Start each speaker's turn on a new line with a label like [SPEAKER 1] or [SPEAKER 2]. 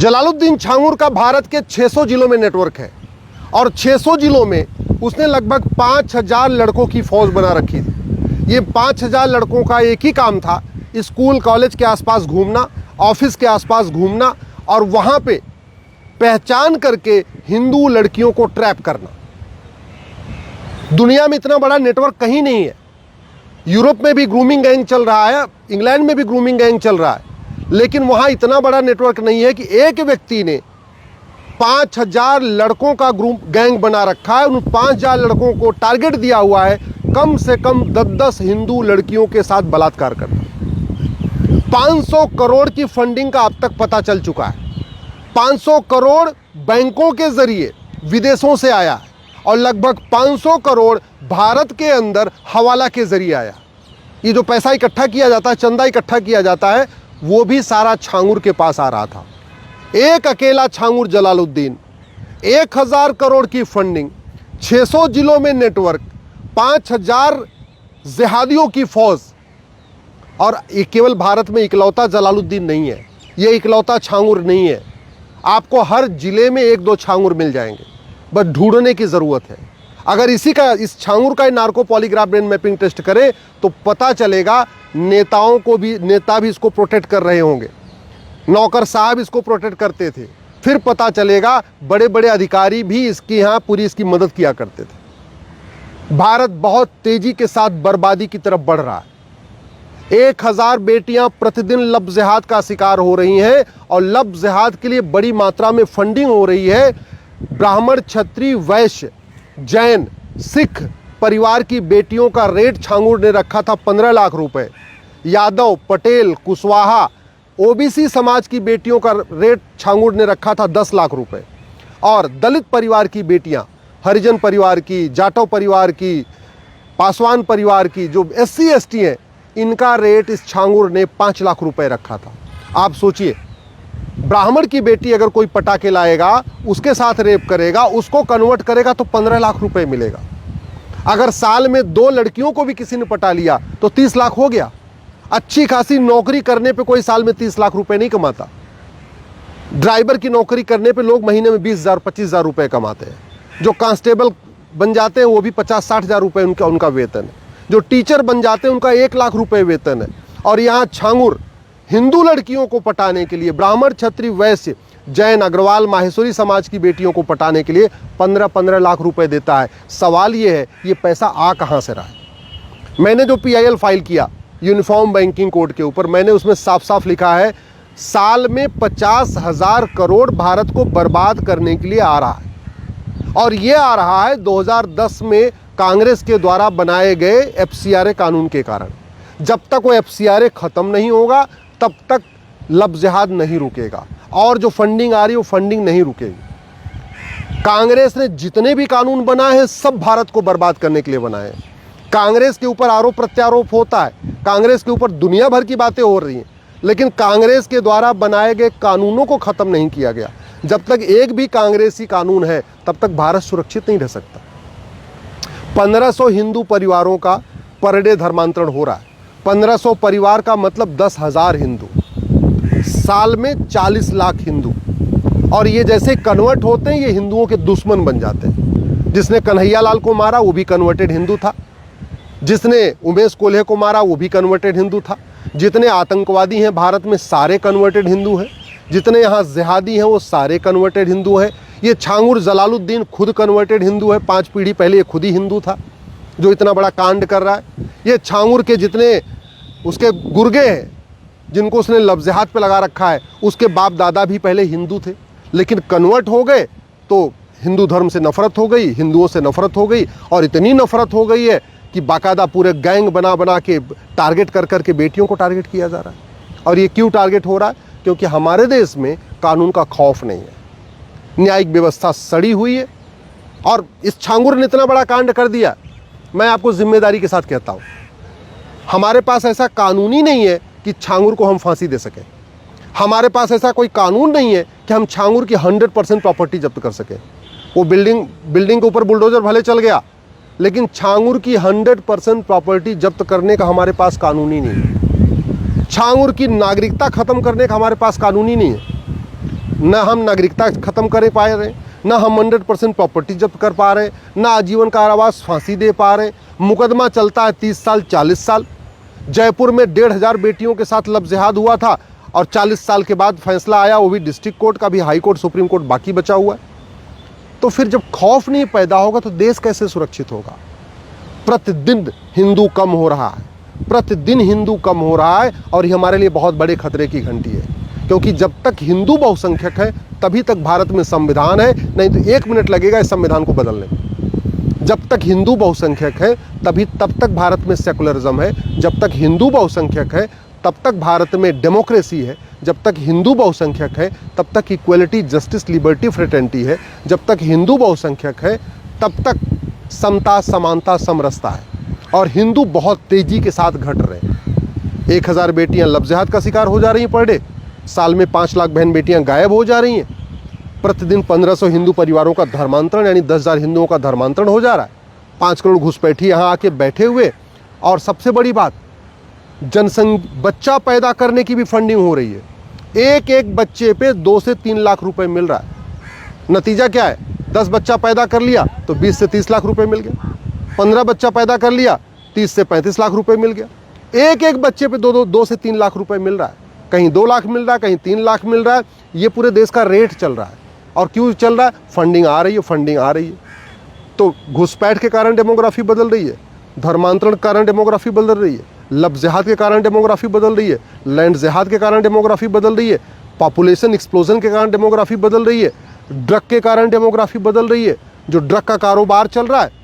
[SPEAKER 1] जलालुद्दीन छांगुर का भारत के 600 जिलों में नेटवर्क है और 600 जिलों में उसने लगभग 5000 लड़कों की फौज बना रखी थी। ये 5000 लड़कों का एक ही काम था, स्कूल कॉलेज के आसपास घूमना, ऑफिस के आसपास घूमना और वहाँ पे पहचान करके हिंदू लड़कियों को ट्रैप करना। दुनिया में इतना बड़ा नेटवर्क कहीं नहीं है। यूरोप में भी ग्रूमिंग गैंग चल रहा है, इंग्लैंड में भी ग्रूमिंग गैंग चल रहा है, लेकिन वहाँ इतना बड़ा नेटवर्क नहीं है कि एक व्यक्ति ने 5000 लड़कों का ग्रुप गैंग बना रखा है। उन 5000 लड़कों को टारगेट दिया हुआ है कम से कम 10-10 हिंदू लड़कियों के साथ बलात्कार करना। 500 करोड़ की फंडिंग का अब तक पता चल चुका है। 500 करोड़ बैंकों के जरिए विदेशों से आया है और लगभग 500 करोड़ भारत के अंदर हवाला के जरिए आया। ये जो पैसा इकट्ठा किया जाता है, चंदा इकट्ठा किया जाता है, वो भी सारा छांगुर के पास आ रहा था। एक अकेला छांगुर जलालुद्दीन, 1000 करोड़ की फंडिंग, 600 जिलों में नेटवर्क, 5000 जिहादियों की फौज। और ये केवल भारत में इकलौता जलालुद्दीन नहीं है, ये इकलौता छांगुर नहीं है। आपको हर जिले में 1-2 छांगुर मिल जाएंगे, बस ढूंढने की ज़रूरत है। अगर इस छांगुर का narco polygraph brain mapping test करें तो पता चलेगा नेता भी इसको प्रोटेक्ट कर रहे होंगे, नौकर साहब इसको प्रोटेक्ट करते थे। फिर पता चलेगा बड़े बड़े अधिकारी भी इसकी यहाँ पूरी इसकी मदद किया करते थे। भारत बहुत तेजी के साथ बर्बादी की तरफ बढ़ रहा है। 1000 बेटियां प्रतिदिन लव जिहाद का शिकार हो रही हैं और लव जिहाद के लिए बड़ी मात्रा में फंडिंग हो रही है। ब्राह्मण, क्षत्रिय, वैश्य, जैन, सिख परिवार की बेटियों का रेट छांगुर ने रखा था 15 लाख रुपए। यादव, पटेल, कुशवाहा, ओबीसी समाज की बेटियों का रेट छांगुर ने रखा था 10 लाख रुपए। और दलित परिवार की बेटियां, हरिजन परिवार की, जाटव परिवार की, पासवान परिवार की, जो SC ST हैं, इनका रेट इस छांगुर ने 5 लाख रुपए रखा था। आप सोचिए, ब्राह्मण की बेटी अगर कोई पटा के लाएगा, उसके साथ रेप करेगा, उसको कन्वर्ट करेगा तो 15 लाख रुपए मिलेगा। अगर साल में 2 लड़कियों को भी किसी ने पटा लिया तो 30 लाख हो गया। अच्छी खासी नौकरी करने पे कोई साल में 30 लाख रुपए नहीं कमाता। ड्राइवर की नौकरी करने पे लोग महीने में 20,000 25,000 रुपए कमाते हैं। जो कांस्टेबल बन जाते हैं वो भी 50-60 हज़ार रुपए उनका वेतन है। जो टीचर बन जाते हैं उनका 1 लाख रुपए वेतन है। और यहाँ छांगुर हिंदू लड़कियों को पटाने के लिए, ब्राह्मण, क्षत्रिय, वैश्य, जैन, अग्रवाल, माहेश्वरी समाज की बेटियों को पटाने के लिए 15-15 लाख रुपए देता है। सवाल ये है, ये पैसा आ कहाँ से रहा है? मैंने जो PIL फाइल किया यूनिफॉर्म बैंकिंग कोड के ऊपर, मैंने उसमें साफ साफ लिखा है साल में 50,000 करोड़ भारत को बर्बाद करने के लिए आ रहा है। और ये आ रहा है 2010 में कांग्रेस के द्वारा बनाए गए FCRA कानून के कारण। जब तक वो FCRA ख़त्म नहीं होगा तब तक लव जिहाद नहीं रुकेगा और जो फंडिंग आ रही है वो फंडिंग नहीं रुकेगी। कांग्रेस ने जितने भी कानून बनाए हैं सब भारत को बर्बाद करने के लिए बनाए हैं। कांग्रेस के ऊपर आरोप प्रत्यारोप होता है, कांग्रेस के ऊपर दुनिया भर की बातें हो रही हैं, लेकिन कांग्रेस के द्वारा बनाए गए कानूनों को ख़त्म नहीं किया गया। जब तक एक भी कांग्रेसी कानून है तब तक भारत सुरक्षित नहीं रह सकता। 1500 हिंदू परिवारों का पर डे धर्मांतरण हो रहा है। 1500 परिवार का मतलब 10,000 हिंदू, साल में 40 लाख हिंदू। और ये जैसे कन्वर्ट होते हैं ये हिंदुओं के दुश्मन बन जाते हैं। जिसने कन्हैया लाल को मारा वो भी कन्वर्टेड हिंदू था, जिसने उमेश कोल्हे को मारा वो भी कन्वर्टेड हिंदू था। जितने आतंकवादी हैं भारत में सारे कन्वर्टेड हिंदू हैं, जितने यहाँ जिहादी हैं वो सारे कन्वर्टेड हिंदू हैं। ये छांगुर जलालुद्दीन खुद कन्वर्टेड हिंदू है, 5 पीढ़ी पहले ये खुद ही हिंदू था जो इतना बड़ा कांड कर रहा है। ये छांगुर के जितने उसके गुर्गे हैं जिनको उसने लव जिहाद पे लगा रखा है, उसके बाप दादा भी पहले हिंदू थे, लेकिन कन्वर्ट हो गए तो हिंदू धर्म से नफरत हो गई, हिंदुओं से नफरत हो गई। और इतनी नफरत हो गई है कि बाकायदा पूरे गैंग बना के टारगेट कर के बेटियों को टारगेट किया जा रहा है। और ये क्यों टारगेट हो रहा है? क्योंकि हमारे देश में कानून का खौफ नहीं है, न्यायिक व्यवस्था सड़ी हुई है। और इस छांगुर ने इतना बड़ा कांड कर दिया, मैं आपको जिम्मेदारी के साथ कहता हूँ, हमारे पास ऐसा कानून ही नहीं है कि छांगुर को हम फांसी दे सकें। हमारे पास ऐसा कोई कानून नहीं है कि हम छांगुर की 100% प्रॉपर्टी जब्त कर सकें। वो बिल्डिंग के ऊपर बुलडोजर भले चल गया, लेकिन छांगुर की 100% प्रॉपर्टी जब्त करने का हमारे पास कानून ही नहीं है। छांगुर की नागरिकता खत्म करने का हमारे पास कानून ही नहीं है। न हम नागरिकता ख़त्म कर पा रहे हैं, न हम 100% प्रॉपर्टी जब्त कर पा रहे हैं, न आजीवन कारावास फांसी दे पा रहे हैं। मुकदमा चलता है 30 साल 40 साल। जयपुर में 1500 बेटियों के साथ लव जिहाद हुआ था और 40 साल के बाद फैसला आया, वो भी डिस्ट्रिक्ट कोर्ट का, भी हाई कोर्ट सुप्रीम कोर्ट बाकी बचा हुआ है। तो फिर जब खौफ नहीं पैदा होगा तो देश कैसे सुरक्षित होगा? प्रतिदिन हिंदू कम हो रहा है, प्रतिदिन हिंदू कम हो रहा है और ये हमारे लिए बहुत बड़े खतरे की घंटी है, क्योंकि जब तक हिंदू बहुसंख्यक है तभी तक भारत में संविधान है, नहीं तो 1 मिनट लगेगा इस संविधान को बदलने में। जब तक हिंदू बहुसंख्यक है तब तक भारत में सेकुलरिज्म है, जब तक हिंदू बहुसंख्यक है तब तक भारत में डेमोक्रेसी है, जब तक हिंदू बहुसंख्यक है तब तक इक्वलिटी, जस्टिस, लिबर्टी, फ्रेटर्निटी है, जब तक हिंदू बहुसंख्यक है तब तक समता, समानता, समरसता है। और हिंदू बहुत तेजी के साथ घट रहे हैं। 1000 बेटियां लव जिहाद का शिकार हो जा रही हैं पर डे, साल में 5 लाख बहन बेटियां गायब हो जा रही हैं, प्रतिदिन 1500 हिंदू परिवारों का धर्मांतरण, यानी 10,000 हिंदुओं का धर्मांतरण हो जा रहा है। 5 करोड़ घुसपैठी यहाँ आके बैठे हुए। और सबसे बड़ी बात, बच्चा पैदा करने की भी फंडिंग हो रही है। एक बच्चे पे 2 से 3 लाख रुपए मिल रहा है। नतीजा क्या है? 10 बच्चा पैदा कर लिया तो 20 से 30 लाख रुपए मिल गया, 15 बच्चा पैदा कर लिया 30 से 35 लाख रुपए मिल गया। एक बच्चे पे 2 से 3 लाख रुपए मिल रहा है, कहीं 2 लाख मिल रहा है, कहीं 3 लाख मिल रहा है। ये पूरे देश का रेट चल रहा है। और क्यों चल रहा है? फंडिंग आ रही है, फंडिंग आ रही है। तो घुसपैठ के कारण डेमोग्राफी बदल रही है, धर्मांतरण के कारण डेमोग्राफी बदल रही है, लव जिहाद के कारण डेमोग्राफी बदल रही है, लैंड जिहाद के कारण डेमोग्राफी बदल रही है, पॉपुलेशन एक्सप्लोजन के कारण डेमोग्राफी बदल रही है, ड्रग के कारण डेमोग्राफी बदल रही है। जो ड्रग का कारोबार चल रहा है